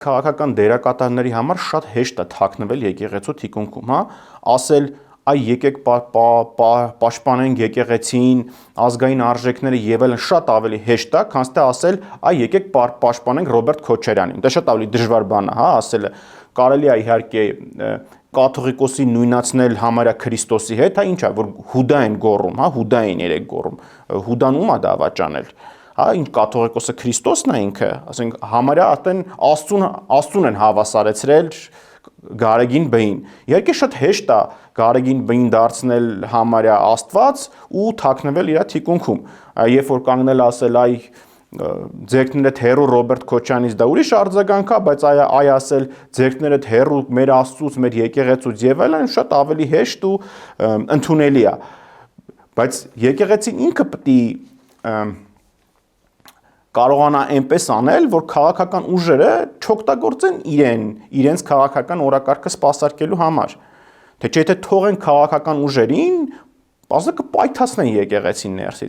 Քաղաքական դերակատարների համար շատ հեշտ է թաքնվել եկեղեցու թիկունքում, հա, ասել այ եկեք պաշտպանենք եկեղեցին, ազգային արժեքները եւ այլն շատ ավելի հեշտ է, քան թե ասել այ եկեք պաշտպանենք Ռոբերտ Քոչարյանին։ Դա շատ ավելի դժվար բան է, հա, ասելը։ Կարելի է իհարկե կաթողիկոսի նույնացնել համարյա Քրիստոսի հետ, հա, ինչ է, որ Հուդա են գոռում, հա, Հուդա են երեք գոռում։ Հուդան ում է դավաճանել։ Հա, ինչ կաթողիկոսը Քրիստոսն է ինքը, ասենք համարյա արդեն Աստծուն են հավասարեցրել Գարեգին Բեին։ Իհարկե շատ հեշտ է Գարեգին Բեին դարձնել համարյա Աստված ու թաքնվել իր թիկունքում։ Երբ որ կանգնել ասել այ ձերքներդ հերու Ռոբերտ Քոչյանից դա ուրիշ արձագանք է, բայց այ ասել ձերքներդ հերու մեր Աստծուց, մեր եկեղեցուց եւ այլն շատ ավելի հեշտ ու ընդունելի է։ Բայց եկեղեցին ինքը պետք է կարողանա այնպես անել, որ քաղաքական ուժերը չօգտագործեն իրենց քաղաքական օրակարգը սպասարկելու համար։ Թե չէ եթե թողեն քաղաքական ուժերին, բազը կպայթացնեն եկեղեցին ներսից։